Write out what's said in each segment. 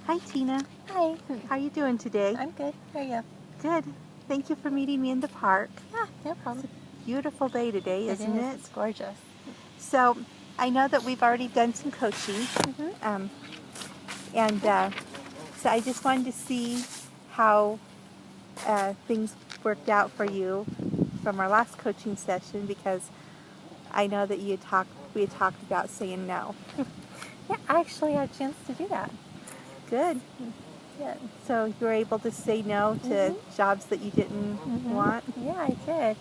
Hi, Tina. Hi. How are you doing today? I'm good. How are you? Good. Thank you for meeting me in the park. Yeah, no problem. Beautiful day today, It isn't is. it? It's gorgeous. So, I know that we've already done some coaching, Mm-hmm. um, and so I just wanted to see how things worked out for you from our last coaching session, because I know that we had talked about saying no. Yeah, I actually had a chance to do that. Good. Yeah. So you were able to say no to Mm-hmm. jobs that you didn't want? Yeah, I did.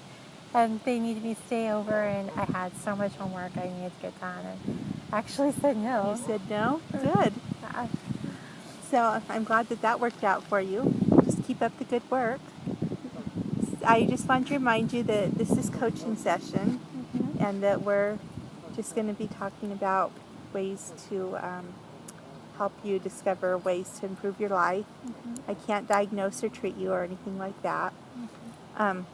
And they needed me to stay over, and I had so much homework I needed to get done, and I actually said You no. said no? Good. Yeah. So I'm glad that that worked out for you. Just keep up the good work. I just want to remind you that this is coaching session, Mm-hmm. and that we're just going to be talking about ways to help you discover ways to improve your life. Mm-hmm. I can't diagnose or treat you or anything like that. Um,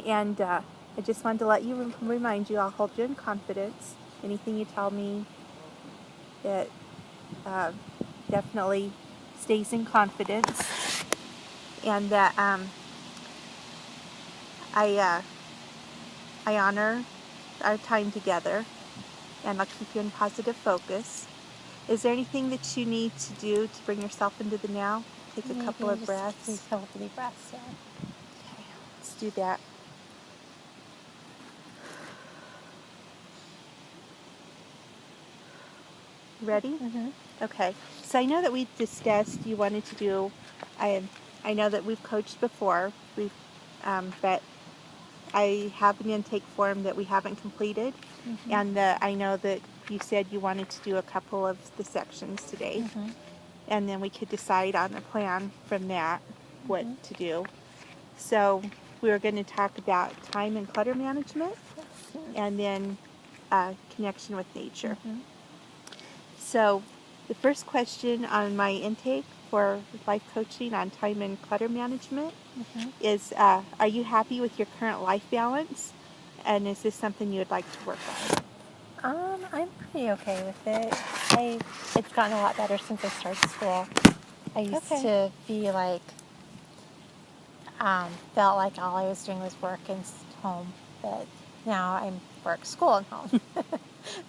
and I just wanted to let you remind you, I'll hold you in confidence. Anything you tell me, it definitely stays in confidence, and that I honor our time together, and I'll keep you in positive focus. Is there anything that you need to do to bring yourself into the now? Take a couple Maybe of just take breaths. a couple deep breaths. Yeah. Okay, let's do that. Ready? Mm-hmm. Okay. So I know that we discussed you wanted to do. I know that we've coached before. But I have an intake form that we haven't completed, Mm-hmm. and I know that you said you wanted to do a couple of the sections today, Mm-hmm. and then we could decide on a plan from that what Mm-hmm. to do. So we were going to talk about time and clutter management, Yes. and then connection with nature. Mm-hmm. So the first question on my intake for life coaching on time and clutter management Mm-hmm. is, are you happy with your current life balance? And is this something you would like to work on? I'm pretty okay with it. It's gotten a lot better since I started school. I used Okay. to be like, felt like all I was doing was work and home, but now I'm work, school, and home.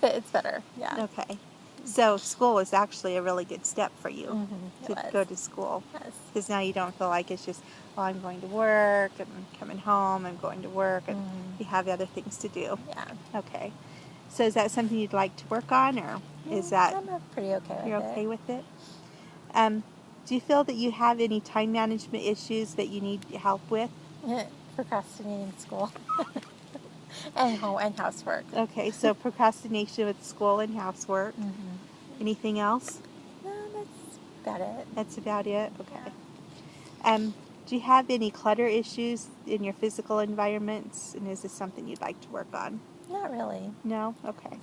But it's better, yeah. Okay. So school was actually a really good step for you Mm-hmm. It to was. go to school. Yes. Because now you don't feel like it's just, well, I'm going to work, I'm coming home, I'm going to work, and you have other things to do. Yeah. Okay. So is that something you'd like to work on, or is that I'm pretty okay you're with it. okay with it? Do you feel that you have any time management issues that you need help with? Procrastinating school and home and housework. Okay, so procrastination with school and housework. Mm-hmm. Anything else? No, that's about it. That's about it? Okay. Yeah. Do you have any clutter issues in your physical environments, and is this something you'd like to work on? Not really. No? Okay.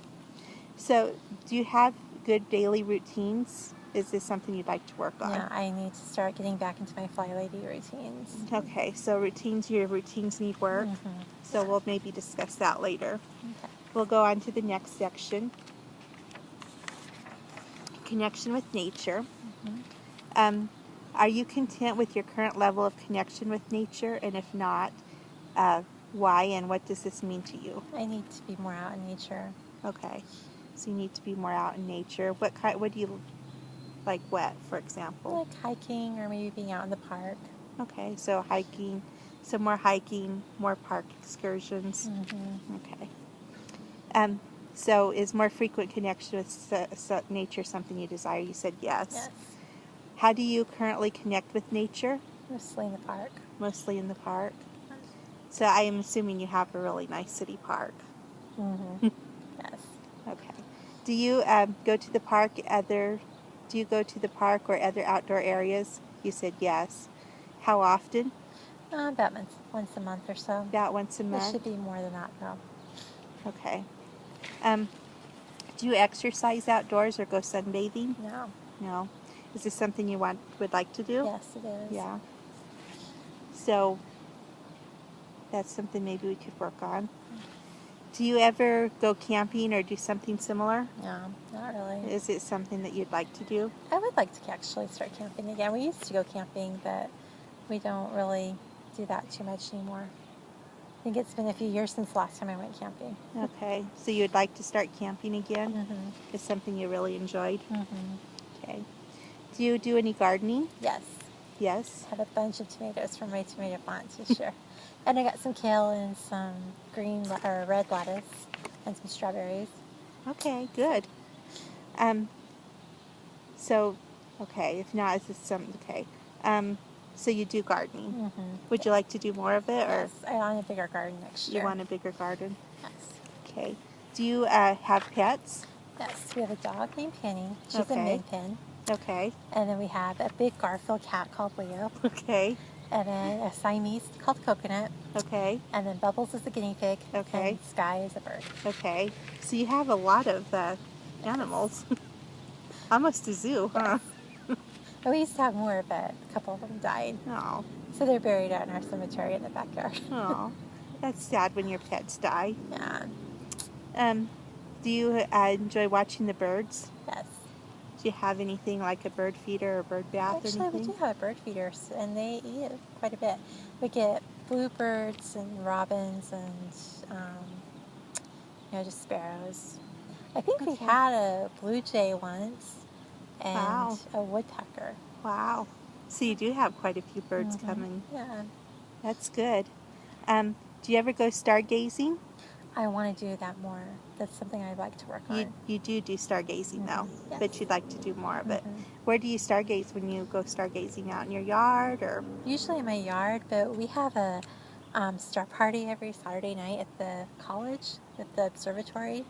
So, do you have good daily routines? Is this something you'd like to work on? Yeah, I need to start getting back into my Fly Lady routines. Okay, so your routines need work. Mm-hmm. So we'll maybe discuss that later. Okay. We'll go on to the next section. Connection with nature. Mm-hmm. Are you content with your current level of connection with nature? And if not, why and what does this mean to you? I need to be more out in nature. Okay, so you need to be more out in nature. What do you like? What, for example? Like hiking or maybe being out in the park. Okay, so hiking, more hiking, more park excursions. Mm-hmm. Okay. So is more frequent connection with nature something you desire? You said yes. Yes. How do you currently connect with nature? Mostly in the park. Mostly in the park. So I am assuming you have a really nice city park. Mm-hmm. Yes. Okay. Do you go to the park do you go to the park or other outdoor areas? You said yes. How often? About once a month or so. About once a It month? should be more than that, though. Okay. Do you exercise outdoors or go sunbathing? No. No. Is this something you would like to do? Yes, it is. Yeah. So that's something maybe we could work on. Do you ever go camping or do something similar? No, not really. Is it something that you'd like to do? I would like to actually start camping again. We used to go camping, but we don't really do that too much anymore. I think it's been a few years since the last time I went camping. Okay, so you'd like to start camping again? Mm-hmm. It's something you really enjoyed? Mm-hmm. Okay. Do you do any gardening? Yes. Yes. Had a bunch of tomatoes from my tomato plants this year. And I got some kale and some or red lettuce and some strawberries. Okay, good. Um, so, okay, if not, is this okay. So you do gardening. Mm-hmm. Would you like to do more of it, or Yes, I want a bigger garden next year. you want a bigger garden? Yes. Okay. Do you have pets? Yes, we have a dog named Penny. She's a Okay. Min-Pin. Okay. And then we have a big Garfield cat called Leo. Okay. And then a Siamese called Coconut. Okay. And then Bubbles is the guinea pig. Okay. And Sky is a bird. Okay. So you have a lot of animals. Almost a zoo, huh? And we used to have more, but a couple of them died. Oh. So they're buried out in our cemetery in the backyard. Oh. That's sad when your pets die. Yeah. Do you enjoy watching the birds? Yes. Do you have anything like a bird feeder or bird bath Actually, or we anything? do have bird feeders, and they eat it quite a bit. We get bluebirds and robins and, just sparrows. I think we Okay. had a blue jay once and Wow. a woodpecker. Wow. So you do have quite a few birds Mhm. coming. Yeah. That's good. Do you ever go stargazing? I want to do that more. That's something I'd like to work You on. you do stargazing though, Yes. but you'd like to do more of it. Mhm. Where do you stargaze when you go stargazing? Out in your yard or? Usually in my yard, but we have a star party every Saturday night at the college, at the observatory,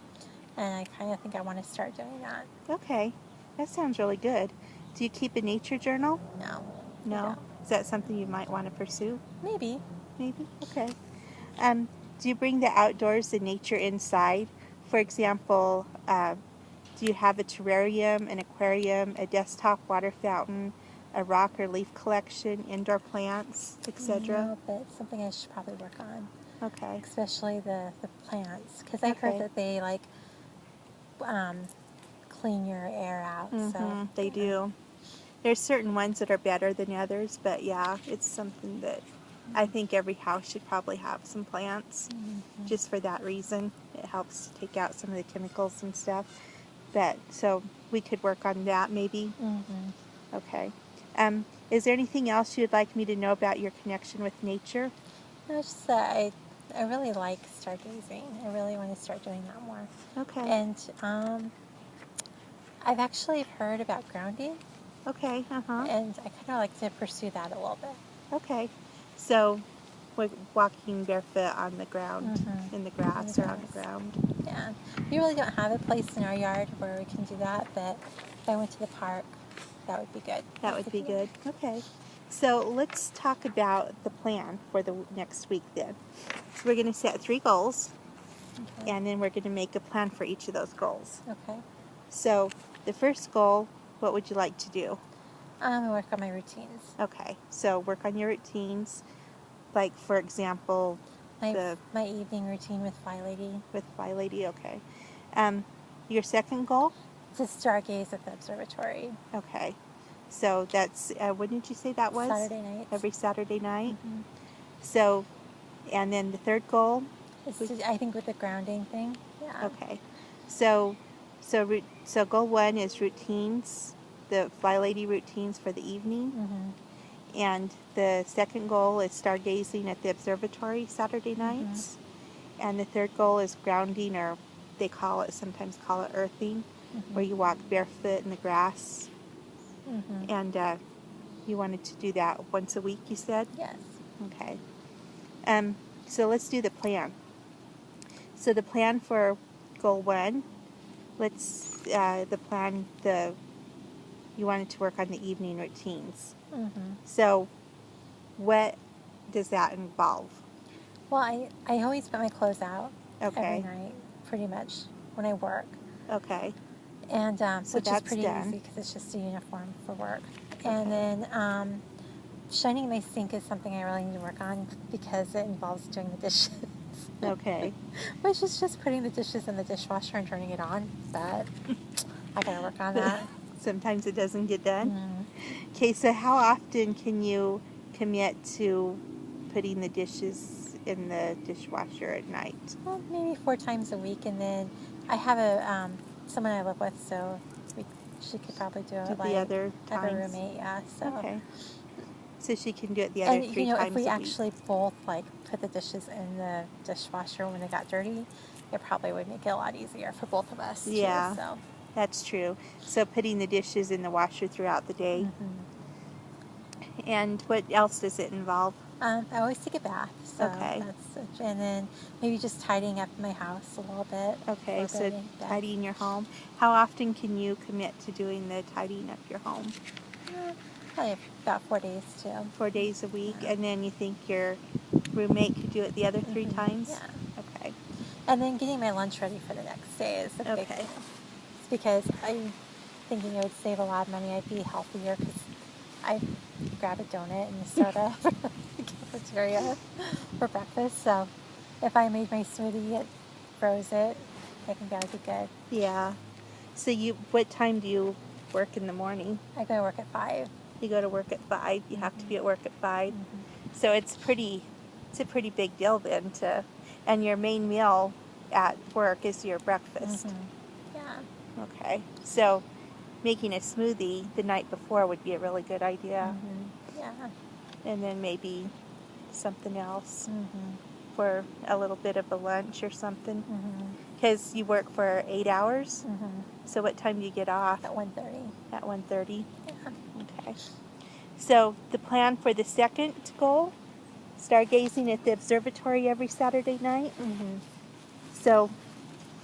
and I kind of think I want to start doing that. Okay, that sounds really good. Do you keep a nature journal? No. No. don't. Is that something you might want to pursue? Maybe. Maybe. Okay. Do you bring the outdoors and nature inside? For example, do you have a terrarium, an aquarium, a desktop water fountain, a rock or leaf collection, indoor plants, etc.? No, but it's something I should probably work on, Okay. especially the plants, because I've heard Okay. that they like clean your air out. So They do. There's certain ones that are better than others, but yeah, it's something that I think every house should probably have some plants, just for that reason. It helps to take out some of the chemicals and stuff. But so we could work on that maybe. Mm-hmm. Okay. Is there anything else you'd like me to know about your connection with nature? No, it's just that I really like stargazing. I really want to start doing that more. Okay. And I've actually heard about grounding, Okay. and I kind of like to pursue that a little bit. Okay. So we're walking barefoot on the ground, Mhm. in the grass In or the on the grass. ground. Yeah, we really don't have a place in our yard where we can do that, but if I went to the park, that would be good. That would be good. Okay. So let's talk about the plan for the next week then. So we're going to set 3 goals, Okay. and then we're going to make a plan for each of those goals. Okay. So the first goal, what would you like to do? I work on my routines. Okay. So work on your routines. Like, for example, My evening routine with Fly Lady. with Fly Lady. Okay. Your second goal? To stargaze at the observatory. Okay. So that's, when did you say that was? Saturday nights. Every Saturday night. Mhm. So, and then the third goal? I think with the grounding thing. Yeah. Okay. So goal 1 is routines, the Fly Lady routines for the evening. Mm-hmm. And the second goal is stargazing at the observatory Saturday nights. And the third goal is grounding, or they sometimes call it earthing, where you walk barefoot in the grass. Mm-hmm. And you wanted to do that once a week, you said? Yes. Okay. So let's do the plan. So the plan for goal 1, you wanted to work on the evening routines. Mm-hmm. So what does that involve? Well, I always put my clothes out Okay. every night, pretty much, when I work. Okay. And So which is that's pretty done. easy because it's just a uniform for work. And then shining my sink is something I really need to work on because it involves doing the dishes. Okay. Which is just putting the dishes in the dishwasher and turning it on. But I gotta work on that. Sometimes it doesn't get done. Mm. Okay, so how often can you commit to putting the dishes in the dishwasher at night? Well, maybe 4 times a week, and then I have a someone I live with, so she could probably do Do it. the Like other I have a times? roommate, yeah. So Okay. So she can do it the other and three you know, if times we a week. actually both like put the dishes in the dishwasher when they got dirty, it probably would make it a lot easier for both of us Yeah. too. So. That's true. So putting the dishes in the washer throughout the day. Mm-hmm. And what else does it involve? I always take a bath, so Okay. and then maybe just tidying up my house a little bit. Okay, before so bed. tidying your home. How often can you commit to doing the tidying up your home? Probably about 4 days too. 4 days a week, Yeah. and then you think your roommate could do it the other 3 times? Yeah. Okay. And then getting my lunch ready for the next day is a big Okay. thing. It's because I'm thinking it would save a lot of money. I'd be healthier because I grab a donut and a soda from the cafeteria for breakfast. So if I made my smoothie, it froze it. I think that would be good. Yeah. So what time do you work in the morning? I go to work at 5. You go to work at 5. You have to be at work at 5. Mm-hmm. So it's a pretty big deal then and your main meal at work is your breakfast. Mm-hmm. Yeah. Okay. So making a smoothie the night before would be a really good idea. Mm-hmm. Yeah. And then maybe something else Mm-hmm. for a little bit of a lunch or something. Mm-hmm. Because you work for 8 hours. Mm-hmm. So what time do you get off? At 1:30. At 1:30. Yeah. Okay. So the plan for the second goal, stargazing at the observatory every Saturday night. Mm-hmm. So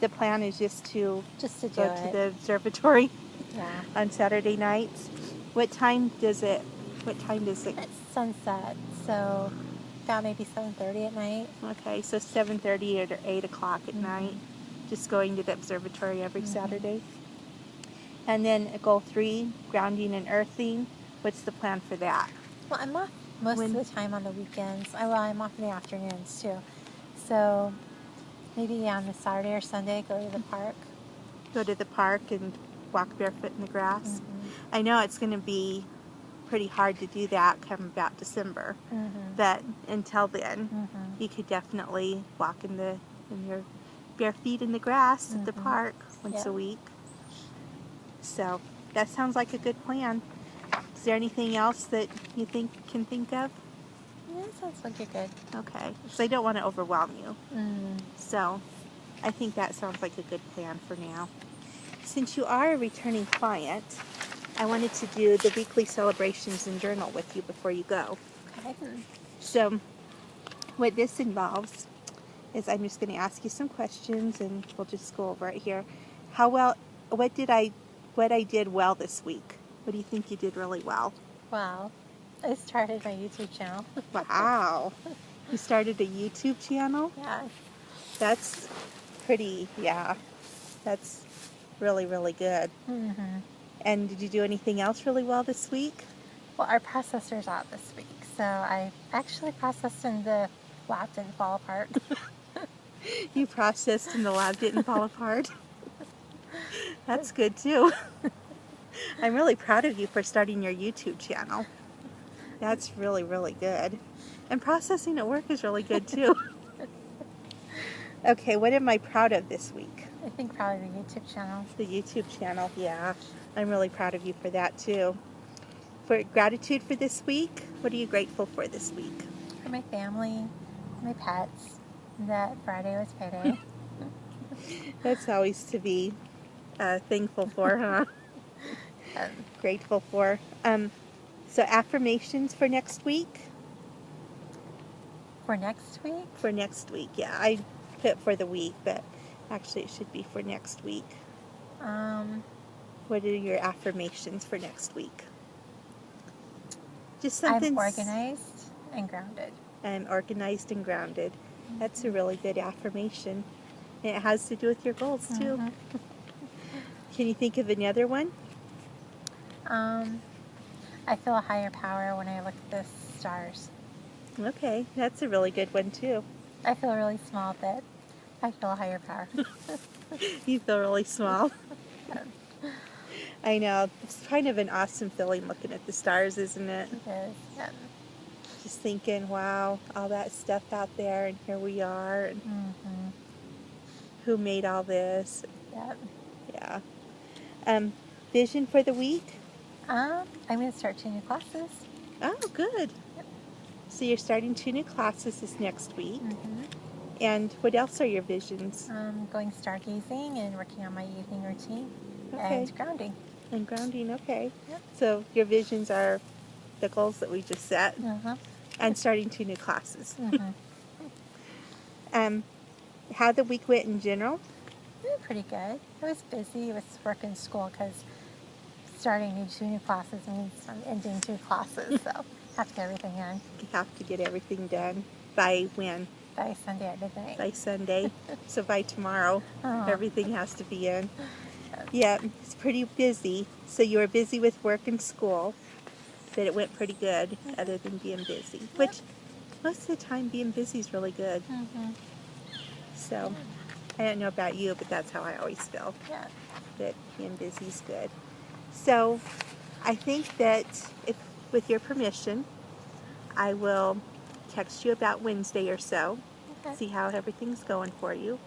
the plan is just to do go to the observatory Yeah. on Saturday nights. What time does it? It's sunset, so about maybe 7:30 at night. Okay, so 7:30 or 8 o'clock at night. Just going to the observatory every Saturday. And then goal 3, grounding and earthing. What's the plan for that? Well, I'm off most of the time on the weekends. I'm off in the afternoons too. So maybe on the Saturday or Sunday, go to the park. Go to the park and walk barefoot in the grass. I know it's going to be pretty hard to do that come about December. But until then, you could definitely walk in your bare feet in the grass at the park once a week. So that sounds like a good plan. Is there anything else that you can think of? Yeah, sounds like you're good. Okay, because I don't want to overwhelm you. Mm. So I think that sounds like a good plan for now. Since you are a returning client, I wanted to do the weekly celebrations and journal with you before you go. Okay. So what this involves is I'm just going to ask you some questions and we'll just go over it here. What I did well this week? What do you think you did really well? Well, I started my YouTube channel. Wow. You started a YouTube channel? Yeah. That's that's really, really good. Mm-hmm. And did you do anything else really well this week? Well, our processor's out this week, so I actually processed and the lab didn't fall apart. You processed and the lab didn't fall apart? That's good too. I'm really proud of you for starting your YouTube channel. That's really, really good. And processing at work is really good too. Okay, what am I proud of this week? I think probably the YouTube channel. The YouTube channel, yeah. I'm really proud of you for that too. For gratitude for this week, what are you grateful for this week? For my family, my pets, that Friday was payday. That's always to be thankful for, huh? Grateful for. So affirmations for next week? For next week? For next week, yeah. I put for the week, but actually it should be for next week. What are your affirmations for next week? Just something. I'm organized and grounded. I'm organized and grounded. That's a really good affirmation. And it has to do with your goals too. Can you think of another one? I feel a higher power when I look at the stars. Okay, that's a really good one too. I feel really small, but I feel a higher power. You feel really small. I know. It's kind of an awesome feeling looking at the stars, isn't it? It is. Just thinking, wow, all that stuff out there, and here we are, and Mm-hmm. who made all this? Yep. Yeah. Vision for the week? I'm going to start 2 new classes. Oh, good. Yep. So you're starting 2 new classes this next week. Mm-hmm. And what else are your visions? Going stargazing and working on my evening routine Okay. and grounding. And grounding, okay. Yep. So your visions are the goals that we just set, Uh-huh. and starting 2 new classes. Mm-hmm. How the week went in general? Pretty good. I was busy with work and school because starting 2 new classes means I'm ending 2 classes, so have to get everything in You have to get everything done by when? by Sunday at midnight. By Sunday. So by tomorrow, Uh-huh. everything has to be in. Yeah, it's pretty busy. So you were busy with work and school, but it went pretty good other than being busy. Which most of the time being busy is really good. Mm-hmm. So I don't know about you, but that's how I always feel, Yeah. that being busy is good. So I think that if, with your permission, I will text you about Wednesday or so, Okay. see how everything's going for you,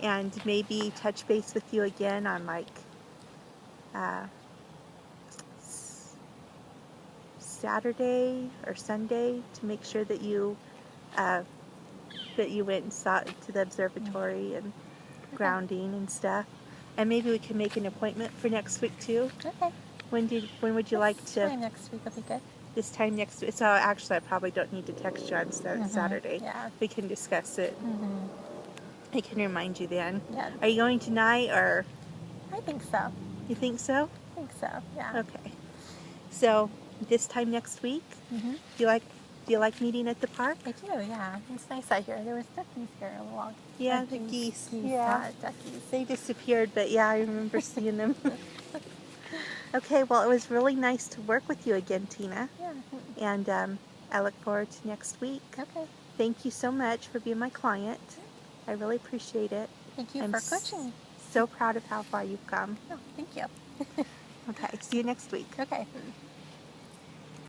and maybe touch base with you again on like Saturday or Sunday to make sure that you went and saw to the observatory and grounding and stuff. And maybe we can make an appointment for next week too. Okay. When would you like to? Time next week will be good. This time next week. So actually, I probably don't need to text you on Saturday. Yeah. We can discuss it. Mm-hmm. I can remind you then. Yeah. Are you going tonight, or I think so. you think so? I think so. Yeah. Okay. So this time next week, Mm-hmm. do you like meeting at the park? I do. Yeah. It's nice out here. There was duckies here a while. Yeah, the geese. Yeah. Not duckies. They disappeared, but yeah, I remember seeing them. Okay, well, it was really nice to work with you again, Tina. Yeah. And I look forward to next week. Okay. Thank you so much for being my client. I really appreciate it. Thank you I'm for coaching me. So proud of how far you've come. Oh, thank you. Okay, see you next week. Okay.